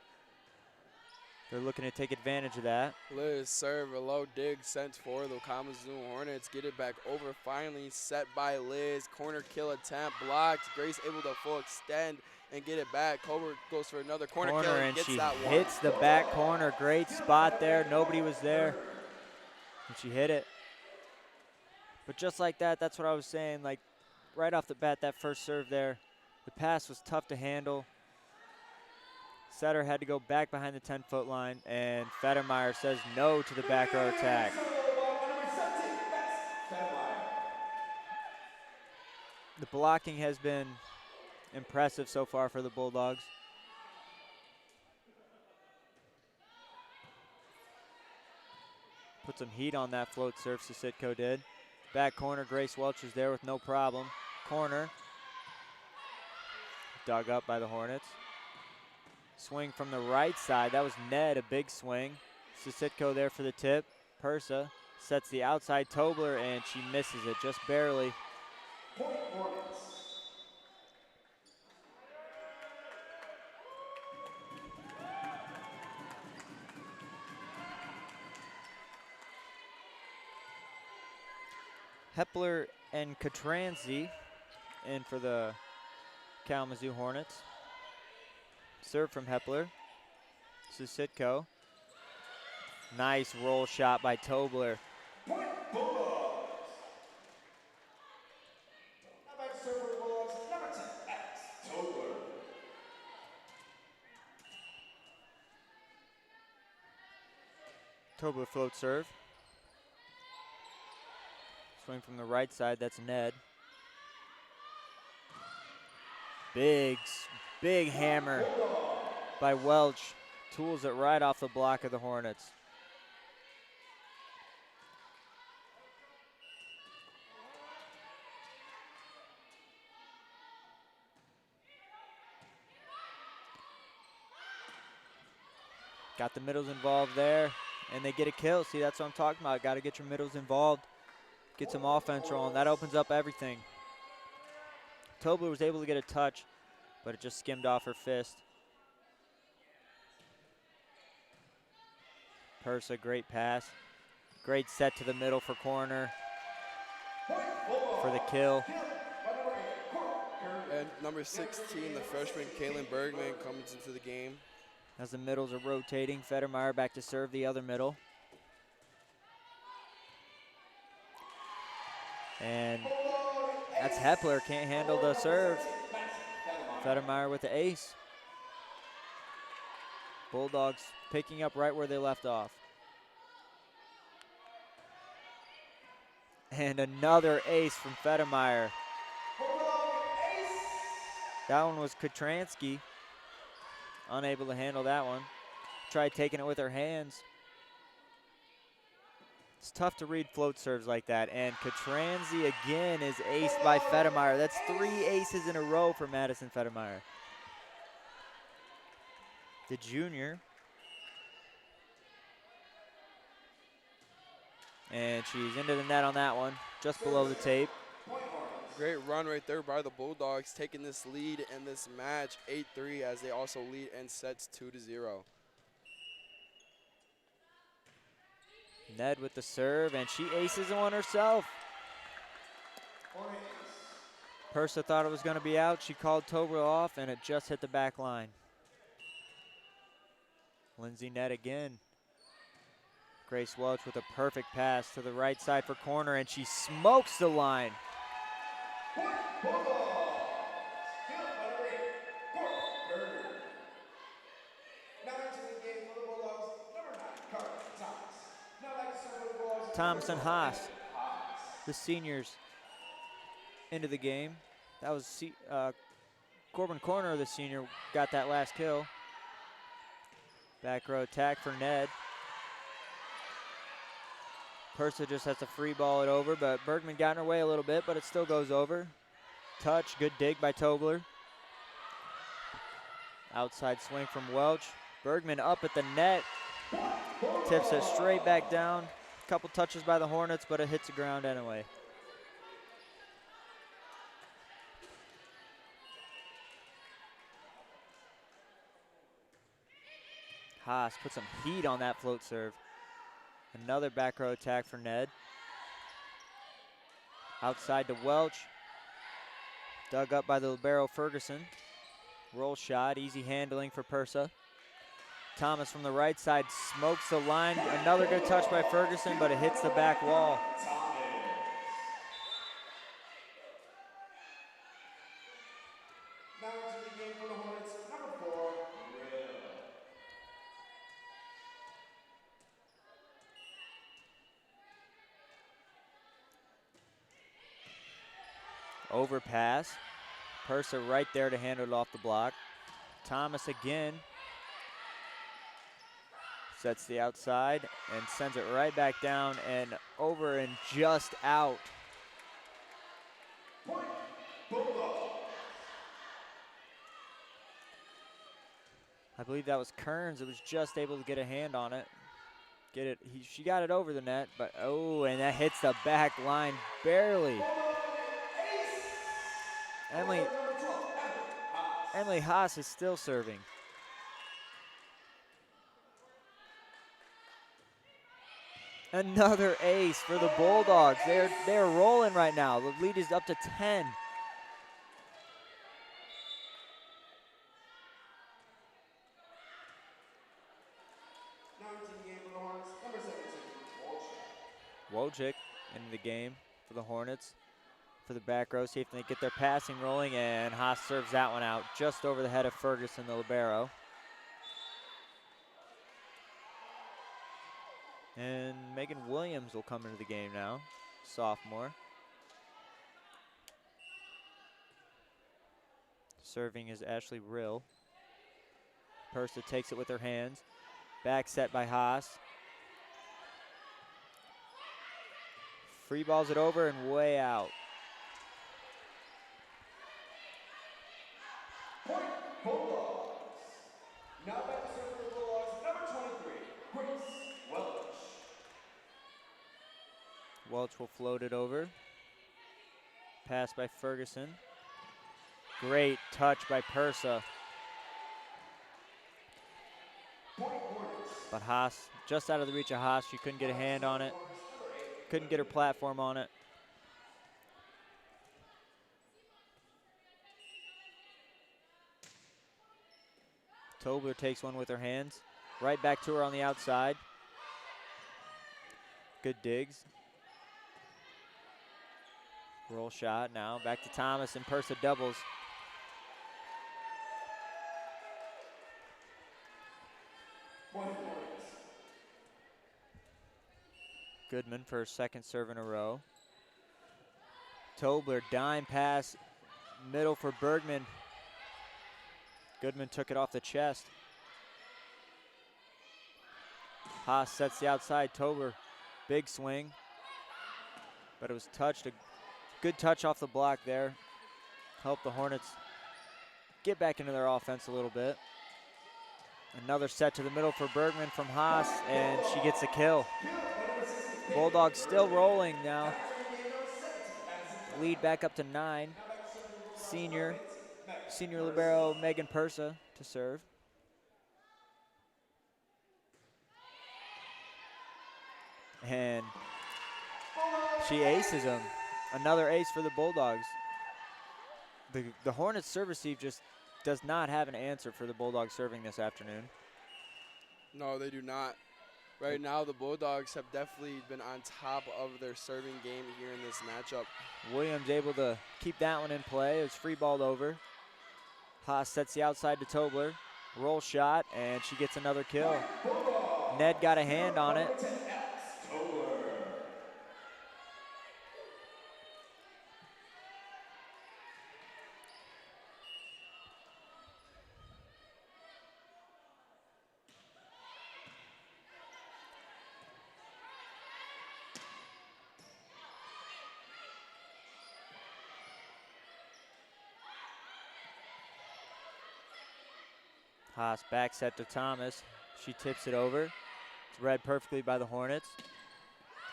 they're looking to take advantage of that. Liz serve, a low dig sent for the Kalamazoo Hornets. Get it back over finally, set by Liz. Corner kill attempt blocked. Grace able to full extend and get it back. Colbert goes for another corner kill and gets that one. She hits the back corner. Great spot there. Nobody was there. And she hit it. But just like that, that's what I was saying. Like right off the bat, that first serve there, the pass was tough to handle. Setter had to go back behind the 10-foot line, and Federmeyer says no to the back row attack. The blocking has been impressive so far for the Bulldogs. Put some heat on that float serve, Sisitko did. Back corner, Grace Welch is there with no problem. Corner. Dug up by the Hornets. Swing from the right side. That was Ned, a big swing. Sisitko there for the tip. Persa sets the outside Tobler, and she misses it just barely. Hepler and Katranzi in for the Kalamazoo Hornets. Serve from Hepler. Sisitko. Nice roll shot by Tobler. Tobler float serve. Swing from the right side, that's Ned. Big hammer by Welch. Tools it right off the block of the Hornets. Got the middles involved there, and they get a kill. See, that's what I'm talking about. Got to get your middles involved. Get some offense rolling. That opens up everything. Tobler was able to get a touch, but it just skimmed off her fist. Persa, great pass. Great set to the middle for corner for the kill. And number 16, the freshman Kaylin Bergman comes into the game. As the middles are rotating, Federmeyer back to serve the other middle. And that's Hepler, can't handle the serve. Federmeyer with the ace. Bulldogs picking up right where they left off. And another ace from Federmeyer. That one was Katransky. Unable to handle that one. Tried taking it with her hands. It's tough to read float serves like that. And Katranzi again is aced by Federmeyer. That's 3 aces in a row for Madison Federmeyer. The junior. And she's into the net on that one, just below the tape. Great run right there by the Bulldogs, taking this lead in this match 8-3 as they also lead in sets 2-0. Ned with the serve, and she aces one herself. Persa thought it was going to be out. She called Tobler off, and it just hit the back line. Lindsay Ned again. Grace Welch with a perfect pass to the right side for corner, and she smokes the line. Thomas and Haas, the seniors, into the game. That was Corbin Corner, the senior, got that last kill. Back row attack for Ned. Persa just has to free ball it over, but Bergman got in her way a little bit, but it still goes over. Touch, good dig by Tobler. Outside swing from Welch. Bergman up at the net. Tips it straight back down. A couple touches by the Hornets, but it hits the ground anyway. Haas put some heat on that float serve. Another back row attack for Ned. Outside to Welch. Dug up by the libero Ferguson. Roll shot, easy handling for Persa. Thomas from the right side smokes the line. Another good touch by Ferguson, but it hits the back wall. Now into the game for the Hornets, number 4, Rill. Overpass. Purser right there to handle it off the block. Thomas again. Sets the outside and sends it right back down and over and just out. Point, Bulldogs. I believe that was Kearns that was just able to get a hand on it. Get it, she got it over the net, but oh, and that hits the back line barely. Emily Haas is still serving. Another ace for the Bulldogs. They're rolling right now. The lead is up to 10. Wojcik into the game for the Hornets. For the back row, see if they get their passing rolling, and Haas serves that one out just over the head of Ferguson, the libero. And Megan Williams will come into the game now, sophomore. Serving is Ashley Rill. Pursa takes it with her hands. Back set by Haas. Free balls it over and way out. Point, Bulldogs. Now back to serve for the Bulldogs, number 23, Grace Welch. Welch will float it over. Pass by Ferguson. Great touch by Pursa. But Haas, just out of the reach of Haas, she couldn't get a hand on it. Couldn't get her platform on it. Tobler takes one with her hands. Right back to her on the outside. Good digs. Roll shot now. Back to Thomas and Pursa doubles. Goodman for her second serve in a row. Tobler, dime pass, middle for Bergman. Goodman took it off the chest. Haas sets the outside. Tobler, big swing, but it was touched. A good touch off the block there. Helped the Hornets get back into their offense a little bit. Another set to the middle for Bergman from Haas, and she gets a kill. Bulldogs still rolling now. Lead back up to 9. Senior libero Megan Pursa to serve. And she aces him. Another ace for the Bulldogs. The Hornets serve receive just does not have an answer for the Bulldogs serving this afternoon. No, they do not. Right now, the Bulldogs have definitely been on top of their serving game here in this matchup. Williams able to keep that one in play. It's free balled over. Haas sets the outside to Tobler. Roll shot, and she gets another kill. Ned got a hand on it. Haas back set to Thomas. She tips it over. It's read perfectly by the Hornets.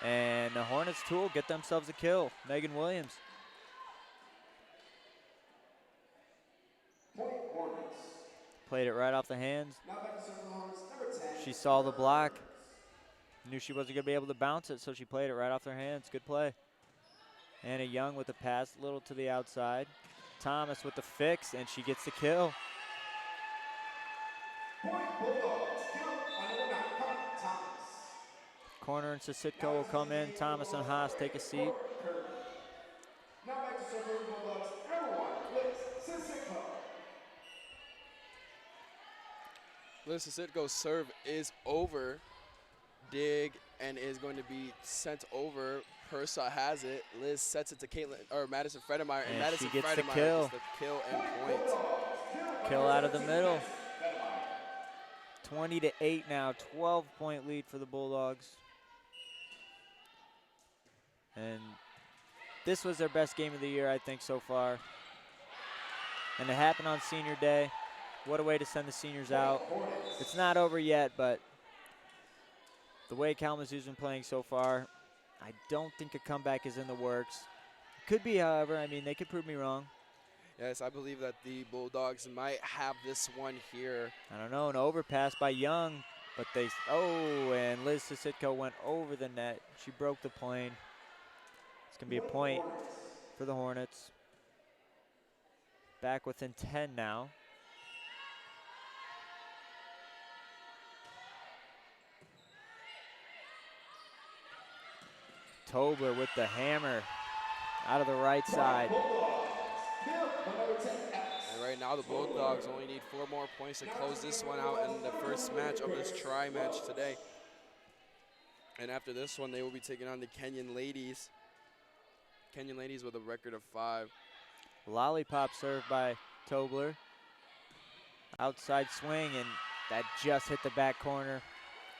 And the Hornets tool get themselves a kill. Megan Williams. Played it right off the hands. She saw the block. Knew she wasn't going to be able to bounce it, so she played it right off their hands. Good play. Anna Young with the pass, little to the outside. Thomas with the fix, and she gets the kill. Corner and Sisitko will come in. Thomas and Haas take a seat. Now back to serve for the Bulldogs, number 1, Liz Sisitko. Liz Sisitko's serve is over. dig and is going to be sent over. Persa has it. Liz sets it to Madison Fredemeyer, and Madison she gets the Fredemeyer kill. gets the kill and point. Kill out of the middle. 20-8 now, 12-point lead for the Bulldogs. And this was their best game of the year, I think, so far. And it happened on senior day. What a way to send the seniors out. It's not over yet, but the way Kalamazoo's been playing so far, I don't think a comeback is in the works. Could be, however. I mean, they could prove me wrong. Yes, I believe that the Bulldogs might have this one here. I don't know, an overpass by Young, but and Liz Sisitko went over the net. She broke the plane. It's going to be a point for the Hornets. Back within 10 now. Tobler with the hammer out of the right side. And right now the Bulldogs only need 4 more points to close this one out in the first match of this tri-match today. And after this one, they will be taking on the Kenyan Ladies. Kenyan Ladies with a record of 5. Lollipop served by Tobler. Outside swing, and that just hit the back corner.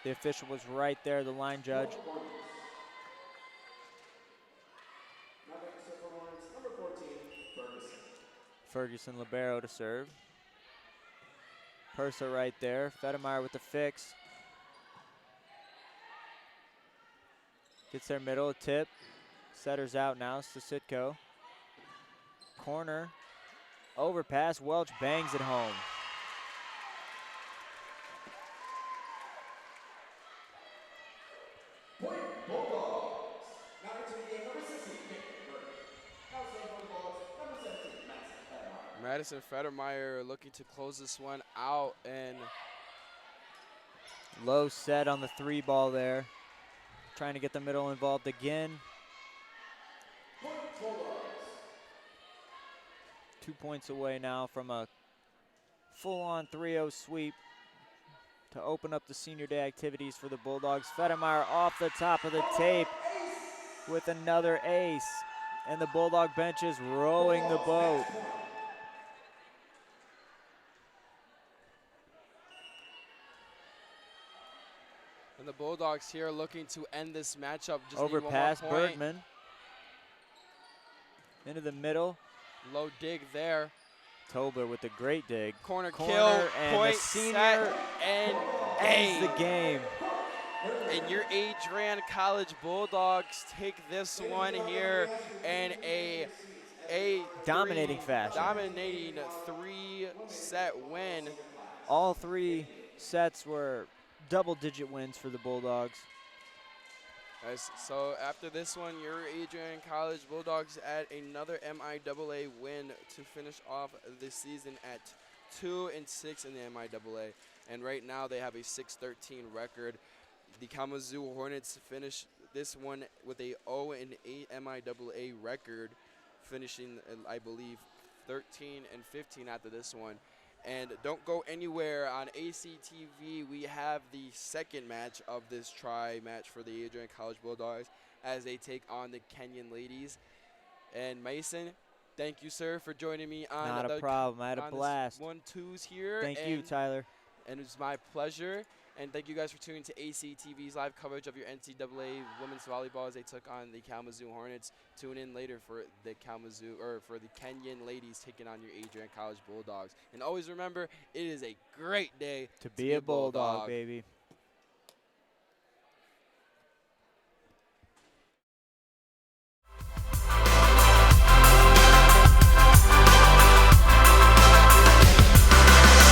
The official was right there, the line judge. Ferguson libero to serve. Persa right there. Fedemeyer with the fix. Gets their middle, a tip. Setter's out now, Sisitko. Corner. Overpass, Welch bangs it home. Point Bulldogs. Now into the game, number 16, number 17, Madison Fredemeyer looking to close this one out, and low set on the 3 ball there. Trying to get the middle involved again. 2 points away now from a full-on 3-0 sweep to open up the senior day activities for the Bulldogs. Fedemeyer off the top of the tape with another ace. And the Bulldog bench is rowing the boat. And the Bulldogs here looking to end this matchup. Just overpass, need one more point. Bergman. Into the middle. Low dig there. Tobler with a great dig. Corner kill, and point, the senior set, and ends the game. And your Adrian College Bulldogs take this one here in a dominating fashion. Dominating 3-set win. All 3 sets were double-digit wins for the Bulldogs. So after this one, your Adrian College Bulldogs add another MIAA win to finish off the season at 2-6 in the MIAA. And right now they have a 6-13 record. The Kalamazoo Hornets finish this one with a 0-8 MIAA record, finishing, I believe, 13-15 after this one. And don't go anywhere. On ACTV, we have the second match of this tri-match for the Adrian College Bulldogs as they take on the Kenyan Ladies. And Mason, thank you, sir, for joining me on Not a problem. I had a blast. 1-2s here. Thank you, Tyler. And it was my pleasure. And thank you guys for tuning to ACTV's live coverage of your NCAA women's volleyball as they took on the Kalamazoo Hornets. Tune in later for the Kenyan Ladies taking on your Adrian College Bulldogs. And always remember, it is a great day to be a Bulldog, baby.